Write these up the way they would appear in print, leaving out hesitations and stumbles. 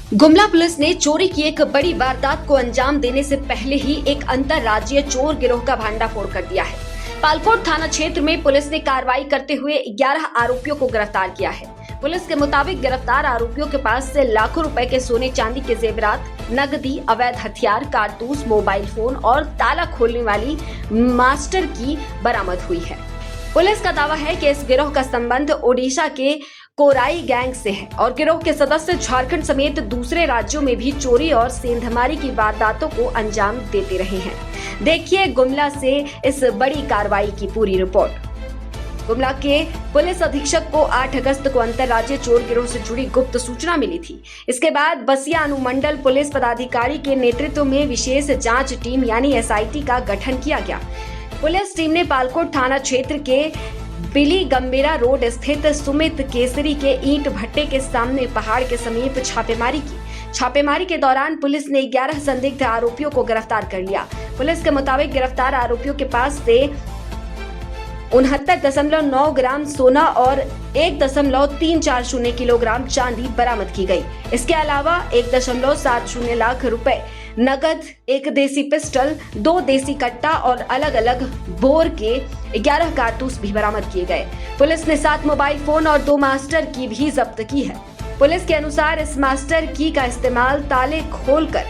Gumla police ने चोरी की एक बड़ी वारदात को अंजाम देने से पहले ही एक अंतर्राज्यीय चोर गिरोह का भंडाफोड़ कर दिया है। पालकोट थाना क्षेत्र में पुलिस ने कार्रवाई करते हुए 11 आरोपियों को गिरफ्तार किया है। पुलिस के मुताबिक गिरफ्तार आरोपियों के पास से लाखों रुपए के सोने चांदी के जेवरात, नकदी, अवैध हथियार, कारतूस, मोबाइल फोन और ताला खोलने वाली मास्टर की बरामद हुई है। पुलिस का दावा है कि इस गिरोह का संबंध ओडिशा के कोराई गैंग से है और गिरोह के सदस्य झारखंड समेत दूसरे राज्यों में भी चोरी और सेंधमारी की वारदातों को अंजाम देते रहे हैं। देखिए गुमला से इस बड़ी कार्रवाई की पूरी रिपोर्ट। गुमला के पुलिस अधीक्षक को 8 अगस्त को अंतर्राज्यीय चोर गिरोह से जुड़ी गुप्त सूचना मिली थी। इसके बाद बसिया अनुमंडल पुलिस पदाधिकारी के नेतृत्व में विशेष जांच टीम यानी SIT का गठन किया गया। पुलिस टीम ने पालकोट थाना क्षेत्र के बिली गंभीरा रोड स्थित सुमित केसरी के ईंट भट्टे के सामने पहाड़ के समीप छापेमारी की। छापेमारी के दौरान पुलिस ने 11 संदिग्ध आरोपियों को गिरफ्तार कर लिया। पुलिस के मुताबिक गिरफ्तार आरोपियों के पास से 69.9 ग्राम सोना और 1.340 किलोग्राम चांदी बरामद की गई। इसके अलावा 1.70 लाख रुपए नगद, एक देसी पिस्टल, 2 देसी कट्टा और अलग अलग बोर के 11 कारतूस भी बरामद किए गए। पुलिस ने 7 मोबाइल फोन और 2 मास्टर की भी जब्त की है। पुलिस के अनुसार इस मास्टर की का इस्तेमाल ताले खोलकर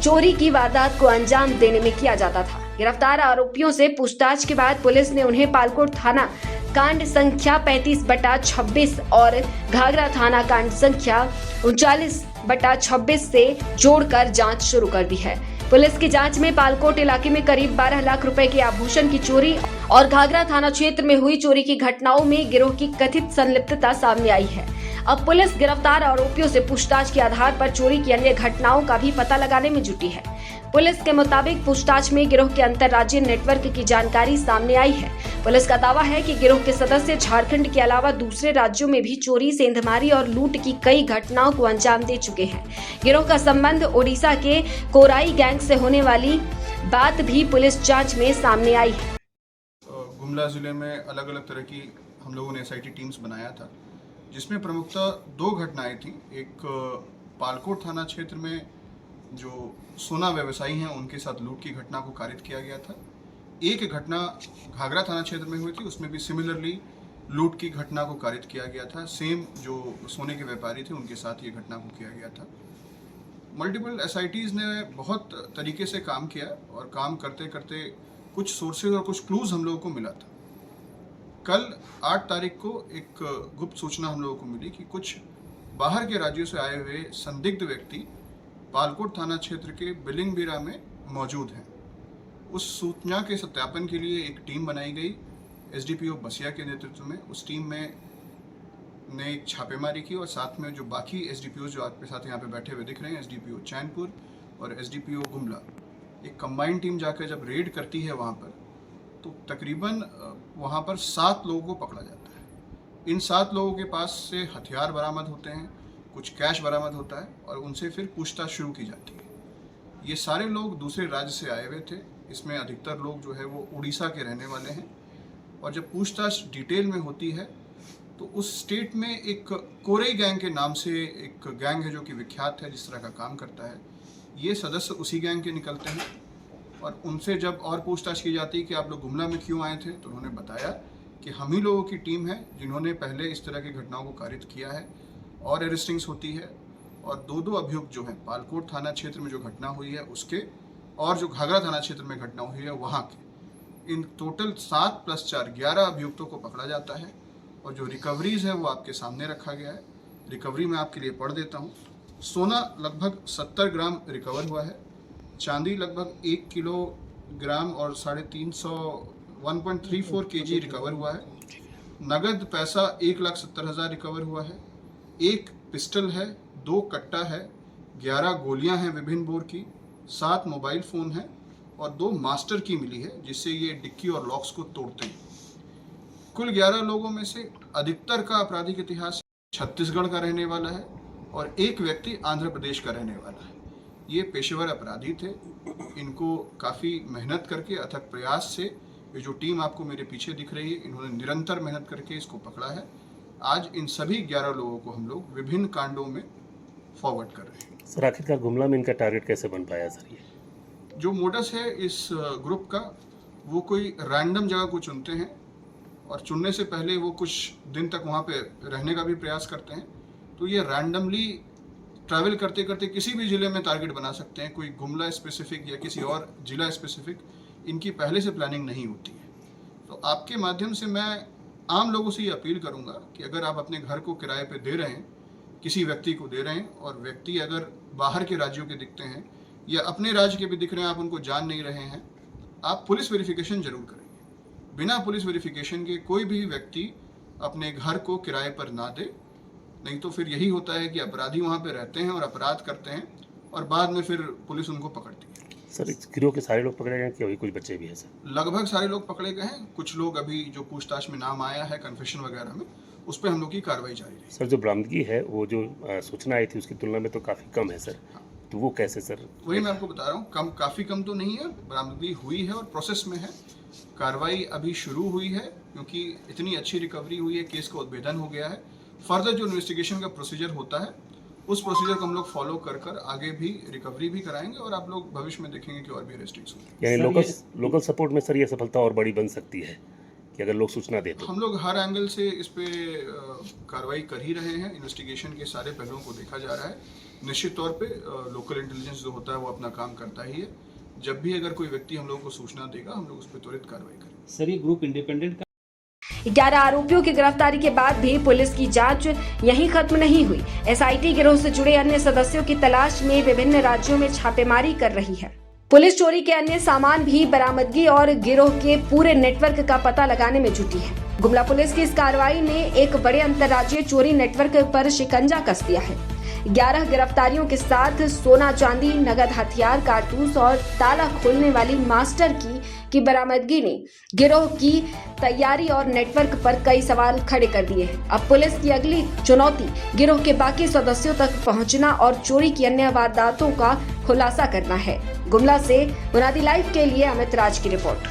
चोरी की वारदात को अंजाम देने में किया जाता था। गिरफ्तार आरोपियों से पूछताछ के बाद पुलिस ने उन्हें पालकोट थाना कांड संख्या 35/26 और घाघरा थाना कांड संख्या 39/26 से जोड़कर जांच शुरू कर दी है। पुलिस की जांच में पालकोट इलाके में करीब 12 लाख रुपए के आभूषण की चोरी और घाघरा थाना क्षेत्र में हुई चोरी की घटनाओं में गिरोह की कथित संलिप्तता सामने आई है। अब पुलिस गिरफ्तार आरोपियों से पूछताछ के आधार पर चोरी की अन्य घटनाओं का भी पता लगाने में जुटी है। पुलिस के मुताबिक पूछताछ में गिरोह के अंतर्राज्यीय नेटवर्क की जानकारी सामने आई है। पुलिस का दावा है कि गिरोह के सदस्य झारखंड के अलावा दूसरे राज्यों में भी चोरी, सेंधमारी और लूट की कई घटनाओं को अंजाम दे चुके हैं। गिरोह का संबंध ओडिशा के कोराई गैंग से होने वाली बात भी पुलिस जांच में सामने आई है। गुमला जिले में अलग अलग तरह की हम लोगों ने SIT टीम्स बनाया था, जिसमें प्रमुखतः 2 घटनाएं थी। एक पालकोट थाना क्षेत्र में जो सोना व्यवसायी हैं उनके साथ लूट की घटना को कारित किया गया था। एक घटना घाघरा थाना क्षेत्र में हुई थी, उसमें भी सिमिलरली लूट की घटना को कारित किया गया था। सेम जो सोने के व्यापारी थे उनके साथ ये घटना को किया गया था। मल्टीपल SITs ने बहुत तरीके से काम किया और काम करते करते कुछ सोर्सेज और कुछ क्लूज हम लोगों को मिला था। कल 8 तारीख को एक गुप्त सूचना हम लोगों को मिली कि कुछ बाहर के राज्यों से आए हुए संदिग्ध व्यक्ति पालकोट थाना क्षेत्र के बिलिंगबीरा में मौजूद हैं। उस सूचना के सत्यापन के लिए एक टीम बनाई गई SDPO बसिया के नेतृत्व में। उस टीम में ने एक छापेमारी की और साथ में जो बाकी SDPO जो आपके साथ यहाँ पे बैठे हुए दिख रहे हैं, SDPO चैनपुर और SDPO गुमला, एक कंबाइंड टीम जाकर जब रेड करती है वहाँ पर, तो तकरीबन वहाँ पर 7 लोगों को पकड़ा जाता है। इन 7 लोगों के पास से हथियार बरामद होते हैं, कुछ कैश बरामद होता है और उनसे फिर पूछताछ शुरू की जाती है। ये सारे लोग दूसरे राज्य से आए हुए थे। इसमें अधिकतर लोग जो है वो उड़ीसा के रहने वाले हैं। और जब पूछताछ डिटेल में होती है तो उस स्टेट में एक कोरेई गैंग के नाम से एक गैंग है जो कि विख्यात है, जिस तरह का काम करता है। ये सदस्य उसी गैंग के निकलते हैं और उनसे जब और पूछताछ की जाती है कि आप लोग गुमला में क्यों आए थे, तो उन्होंने बताया कि हम ही लोगों की टीम है जिन्होंने पहले इस तरह की घटनाओं को कारित किया है और अरेस्टिंग्स होती है। और 2 अभियुक्त जो हैं पालकोट थाना क्षेत्र में जो घटना हुई है उसके और जो घाघरा थाना क्षेत्र में घटना हुई है वहाँ के, इन टोटल 7 + 4 11 अभियुक्तों को पकड़ा जाता है। और जो रिकवरीज है वो आपके सामने रखा गया है। रिकवरी मैं आपके लिए पढ़ देता हूँ। सोना लगभग 70 ग्राम रिकवर हुआ है, चांदी लगभग 1 किलोग्राम और 1.34 kg रिकवर हुआ है, नगद पैसा 1,70,000 रिकवर हुआ है, एक पिस्टल है, 2 कट्टा है, 11 गोलियां हैं विभिन्न बोर की, 7 मोबाइल फ़ोन हैं और 2 मास्टर की मिली है जिससे ये डिक्की और लॉक्स को तोड़ते हैं। कुल 11 लोगों में से अधिकतर का आपराधिक इतिहास छत्तीसगढ़ का रहने वाला है और एक व्यक्ति आंध्र प्रदेश का रहने वाला है। ये पेशेवर अपराधी थे। इनको काफ़ी मेहनत करके, अथक प्रयास से, ये जो टीम आपको मेरे पीछे दिख रही है, इन्होंने निरंतर मेहनत करके इसको पकड़ा है। आज इन सभी 11 लोगों को हम लोग विभिन्न कांडों में फॉरवर्ड कर रहे हैं। सर आखिरकार गुमला में इनका टारगेट कैसे बन पाया सर ये? जो मोडस है इस ग्रुप का, वो कोई रैंडम जगह को चुनते हैं और चुनने से पहले वो कुछ दिन तक वहाँ पे रहने का भी प्रयास करते हैं। तो ये रैंडमली ट्रैवल करते करते किसी भी ज़िले में टारगेट बना सकते हैं, कोई गुमला स्पेसिफिक या किसी और ज़िला स्पेसिफिक इनकी पहले से प्लानिंग नहीं होती है। तो आपके माध्यम से मैं आम लोगों से ये अपील करूँगा कि अगर आप अपने घर को किराए पे दे रहे हैं, किसी व्यक्ति को दे रहे हैं और व्यक्ति अगर बाहर के राज्यों के दिखते हैं या अपने राज्य के भी दिख रहे हैं, आप उनको जान नहीं रहे हैं, आप पुलिस वेरिफिकेशन जरूर करेंगे। बिना पुलिस वेरिफिकेशन के कोई भी व्यक्ति अपने घर को किराए पर ना दे, नहीं तो फिर यही होता है कि अपराधी वहाँ पे रहते हैं और अपराध करते हैं और बाद में फिर पुलिस उनको पकड़ती है। सर इस गिरोह के सारे लोग पकड़े गए कि अभी कुछ बच्चे भी हैं सर? लगभग सारे लोग पकड़े गए हैं। कुछ लोग अभी जो पूछताछ में नाम आया है कन्फेशन वगैरह में, उस पर हम लोग की कार्रवाई जारी है। सर जो बरामदगी है वो जो सूचना आई थी उसकी तुलना में तो काफ़ी कम है सर, तो वो कैसे सर? वही मैं आपको बता रहा हूँ, काफ़ी कम तो नहीं है, बरामदगी हुई है और प्रोसेस में है। कार्रवाई अभी शुरू हुई है क्योंकि इतनी अच्छी रिकवरी हुई है, केस का उद्भेदन हो गया है। फर्दर जो इन्वेस्टिगेशन का प्रोसीजर होता है उस प्रोसीजर को हम लोग फॉलो कर आगे भी रिकवरी भी कराएंगे और आप लोग भविष्य में देखेंगे कि और भी अरेस्टिंग्स होंगे। यानी लोकल सपोर्ट में सर ये सफलता और बड़ी बन सकती है कि अगर लोग सूचना दें तो? हम लोग हर एंगल से इस पे कार्रवाई कर ही रहे हैं। इन्वेस्टिगेशन के सारे पहलुओं को देखा जा रहा है। निश्चित तौर पे लोकल इंटेलिजेंस जो होता है वो अपना काम करता ही है। जब भी अगर कोई व्यक्ति हम लोगों को सूचना देगा हम लोग उस पर त्वरित कार्रवाई करेंगे। सर ये ग्रुप इंडिपेंडेंट 11 आरोपियों की गिरफ्तारी के बाद भी पुलिस की जांच यहीं खत्म नहीं हुई। एसआईटी गिरोह से जुड़े अन्य सदस्यों की तलाश में विभिन्न राज्यों में छापेमारी कर रही है। पुलिस चोरी के अन्य सामान भी बरामदगी और गिरोह के पूरे नेटवर्क का पता लगाने में जुटी है। गुमला पुलिस की इस कार्रवाई ने एक बड़े अंतर्राज्यीय चोरी नेटवर्क पर शिकंजा कस दिया है। 11 गिरफ्तारियों के साथ सोना चांदी, नगद हथियार, कारतूस और ताला खोलने वाली मास्टर की बरामदगी ने गिरोह की तैयारी और नेटवर्क पर कई सवाल खड़े कर दिए हैं। अब पुलिस की अगली चुनौती गिरोह के बाकी सदस्यों तक पहुंचना और चोरी की अन्य वारदातों का खुलासा करना है। गुमला से मुनादी लाइव के लिए अमित राज की रिपोर्ट।